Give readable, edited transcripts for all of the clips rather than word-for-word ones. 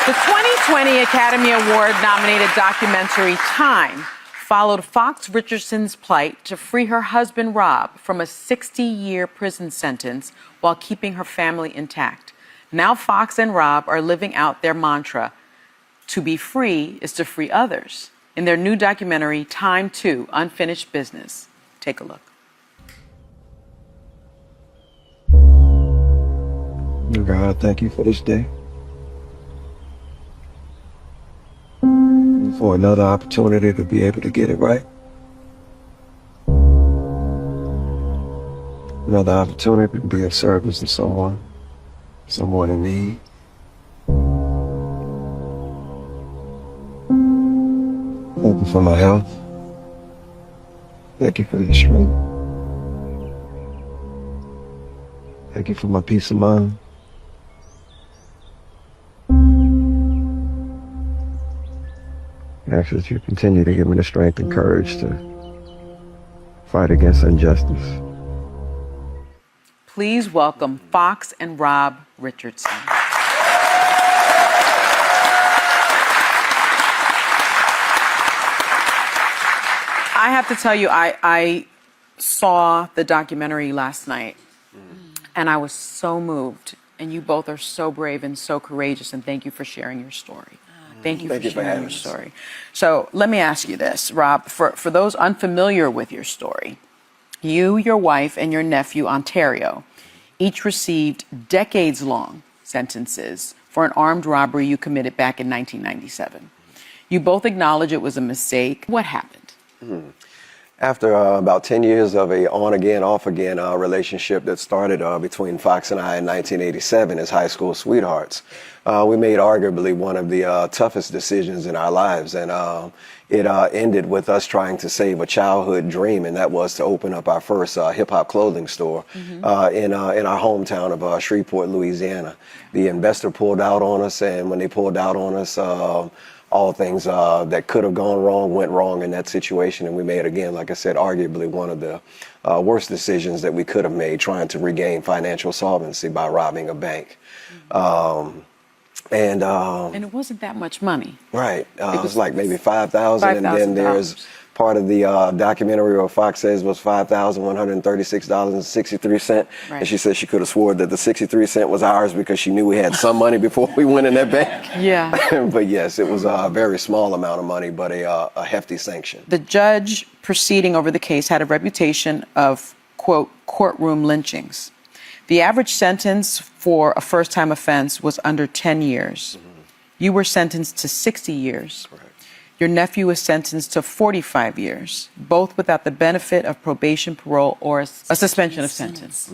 The 2020 Academy Award-nominated documentary Time followed Fox Richardson's plight to free her husband, Rob, from a 60-year prison sentence while keeping her family intact. Now Fox and Rob are living out their mantra, to be free is to free others, in their new documentary, Time 2, Unfinished Business. Take a look. God, thank you for this day. For another opportunity to be able to get it right. Another opportunity to be of service to someone in need. Thank you for my health. Thank you for your strength. Thank you for my peace of mind. I ask that you continue to give me the strength and courage to fight against injustice. Please welcome Fox and Rob Richardson. I have to tell you, I saw the documentary last night, and I was so moved. And you both are so brave and so courageous, and thank you for sharing your story. Thank you for sharing your story. So let me ask you this, Rob, for those unfamiliar with your story, you, your wife, and your nephew, Ontario, each received decades-long sentences for an armed robbery you committed back in 1997. You both acknowledge it was a mistake. What happened? After about 10 years of a on-again, off-again relationship that started between Fox and I in 1987 as high school sweethearts, we made arguably one of the toughest decisions in our lives. And it ended with us trying to save a childhood dream, and that was to open up our first hip-hop clothing store in our hometown of Shreveport, Louisiana. The investor pulled out on us, and when they pulled out on us, all things that could have gone wrong went wrong in that situation, and we made, again, like I said, arguably one of the worst decisions that we could have made, trying to regain financial solvency by robbing a bank. And it wasn't that much money. Right. It was like maybe $5,000, and then there's part of the documentary where Fox says was $5,136.63. Right. And she said she could have swore that the 63 cents was ours because she knew we had some money before we went in that bank. Yeah. But yes, it was a very small amount of money, but a hefty sanction. The judge proceeding over the case had a reputation of, quote, courtroom lynchings. The average sentence for a first-time offense was under 10 years. You were sentenced to 60 years. Correct. Your nephew was sentenced to 45 years, both without the benefit of probation, parole, or a suspension of sentence.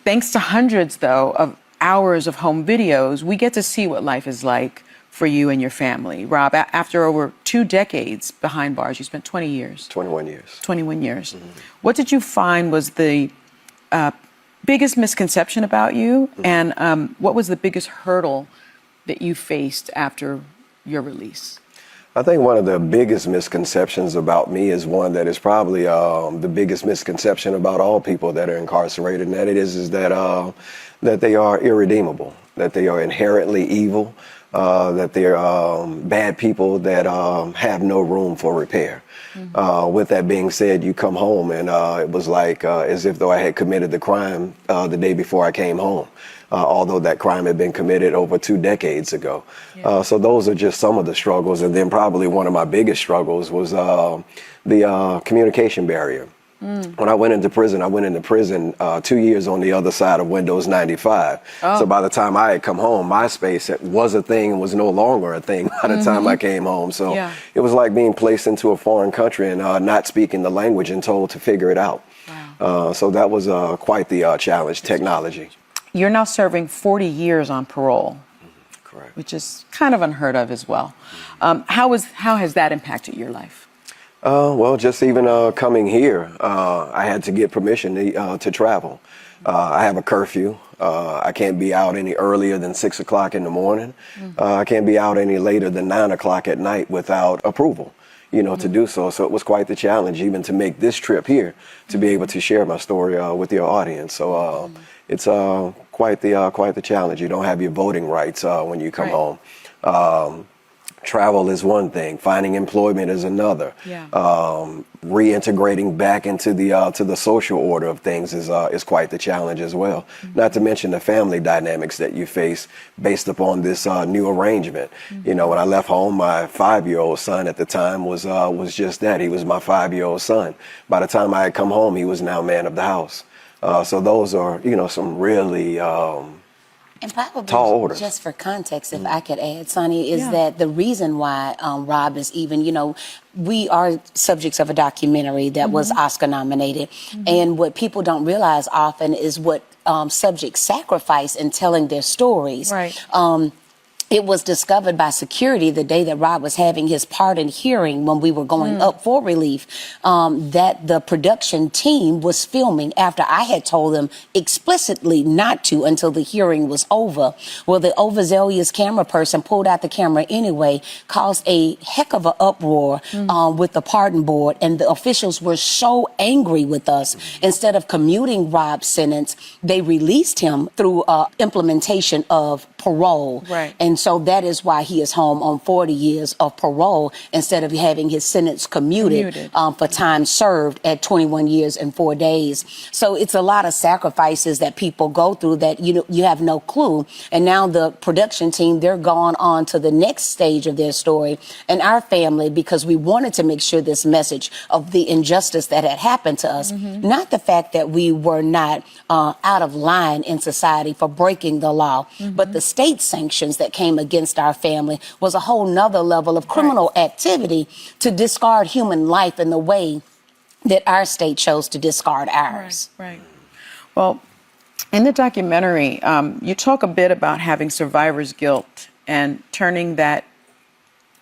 Thanks to hundreds, though, of hours of home videos, we get to see what life is like for you and your family. Rob, after over 2 decades behind bars, you spent 20 years. 21 years. 21 years. What did you find was the biggest misconception about you, and what was the biggest hurdle that you faced after your release? I think one of the biggest misconceptions about me is one that is probably the biggest misconception about all people that are incarcerated, and that it is that that they are irredeemable, that they are inherently evil, that they're bad people that have no room for repair. With that being said, you come home and it was like as if though I had committed the crime the day before I came home. Although that crime had been committed over 2 decades ago. Yeah. So those are just some of the struggles. And then probably one of my biggest struggles was the communication barrier. When I went into prison, 2 years on the other side of Windows 95. So by the time I had come home, MySpace was a thing and was no longer a thing by the time I came home. So it was like being placed into a foreign country and not speaking the language and told to figure it out. Wow. So that was quite the challenge, technology. You're now serving 40 years on parole, correct, which is kind of unheard of as well. How has that impacted your life? Well, just even coming here, I had to get permission to travel. I have a curfew. I can't be out any earlier than 6 o'clock in the morning. I can't be out any later than 9 o'clock at night without approval, to do so. So it was quite the challenge even to make this trip here, to be able to share my story with your audience. So it's quite the challenge. You don't have your voting rights when you come Right. home. Travel is one thing. Finding employment is another. Yeah. Reintegrating back into the to the social order of things is quite the challenge as well. Not to mention the family dynamics that you face based upon this new arrangement. You know, when I left home, my 5-year-old son at the time was just that. He was my 5-year-old son. By the time I had come home, he was now man of the house. So those are, you know, some really And probably tall orders. just for context, if I could add, Sonny, is that the reason why Rob is even, you know, we are subjects of a documentary that was Oscar nominated. And what people don't realize often is what subjects sacrifice in telling their stories. Right. It was discovered by security the day that Rob was having his pardon hearing when we were going up for relief, that the production team was filming after I had told them explicitly not to until the hearing was over. Well, the overzealous camera person pulled out the camera anyway, caused a heck of an uproar with the pardon board, and the officials were so angry with us. Instead of commuting Rob's sentence, they released him through implementation of parole. Right. And so that is why he is home on 40 years of parole instead of having his sentence commuted. For time served at 21 years and 4 days. So it's a lot of sacrifices that people go through that you have no clue. And now the production team, they're gone on to the next stage of their story. And our family, because we wanted to make sure this message of the injustice that had happened to us, not the fact that we were not out of line in society for breaking the law, but the state sanctions that came against our family was a whole nother level of criminal activity to discard human life in the way that our state chose to discard ours. Right. Well, in the documentary, you talk a bit about having survivor's guilt and turning that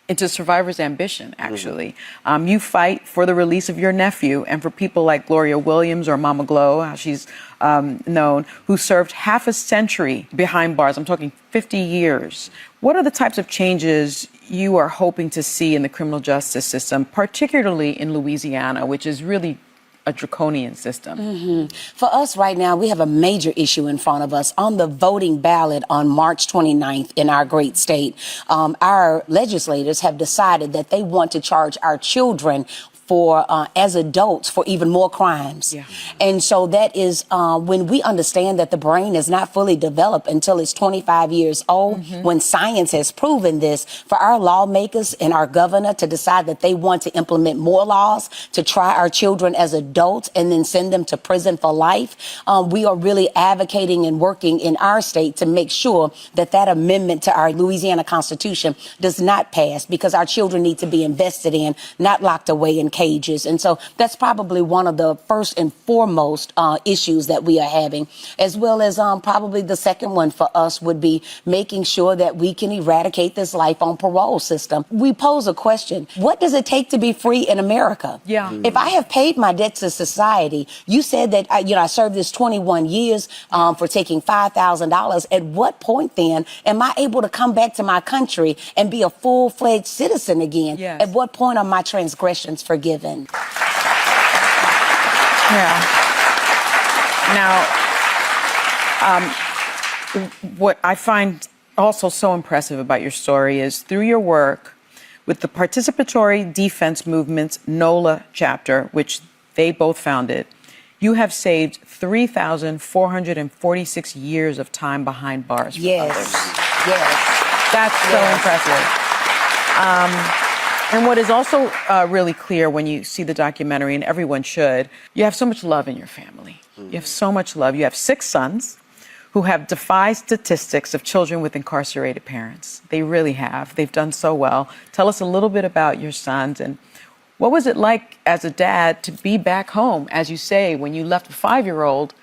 into survivor's ambition, actually. You fight for the release of your nephew and for people like Gloria Williams, or Mama Glow, how she's known, who served half a century behind bars. I'm talking 50 years. What are the types of changes you are hoping to see in the criminal justice system, particularly in Louisiana, which is really a draconian system? For us right now, we have a major issue in front of us. On the voting ballot on March 29th in our great state, our legislators have decided that they want to charge our children for as adults for even more crimes. Yeah. And so that is when we understand that the brain is not fully developed until it's 25 years old, when science has proven this, for our lawmakers and our governor to decide that they want to implement more laws to try our children as adults and then send them to prison for life, we are really advocating and working in our state to make sure that that amendment to our Louisiana Constitution does not pass, because our children need to be invested in, not locked away in cages. And so that's probably one of the first and foremost issues that we are having, as well as probably the second one for us would be making sure that we can eradicate this life on parole system. We pose a question: what does it take to be free in America? Yeah. If I have paid my debt to society, you said that I served this 21 years for taking $5,000. At what point then am I able to come back to my country and be a full-fledged citizen again? Yes. At what point are my transgressions forgiven? Yeah. Now, what I find also so impressive about your story is through your work with the Participatory Defense Movement's NOLA chapter, which they both founded, you have saved 3,446 years of time behind bars for others. Yes. That's so impressive. And what is also really clear when you see the documentary, and everyone should, you have so much love in your family. You have so much love. You have 6 sons who have defied statistics of children with incarcerated parents. They really have. They've done so well. Tell us a little bit about your sons, and what was it like as a dad to be back home, as you say, when you left a 5-year-old,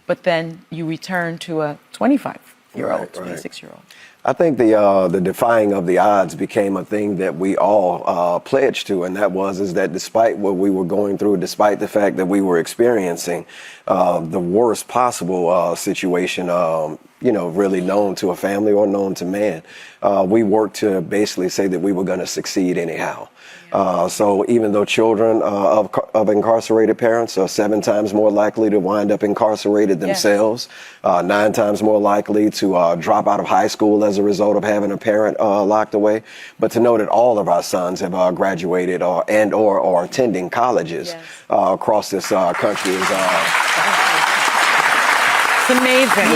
but then you returned to a 25-year-old, Right, right. 26-year-old? I think the defying of the odds became a thing that we all pledged to, and that is that despite what we were going through, despite the fact that we were experiencing the worst possible situation, really known to a family or known to man. We worked to basically say that we were going to succeed anyhow. So even though children of incarcerated parents are 7 times more likely to wind up incarcerated themselves, 9 times more likely to drop out of high school as a result of having a parent locked away, but to know that all of our sons have graduated or are attending colleges across this country is it's amazing.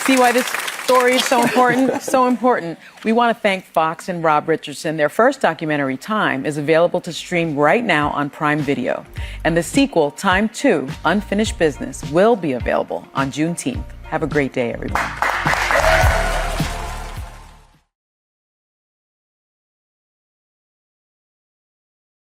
See why this story is so important? So important. We want to thank Fox and Rob Richardson. Their first documentary, Time, is available to stream right now on Prime Video. And the sequel, Time 2, Unfinished Business, will be available on Juneteenth. Have a great day, everyone.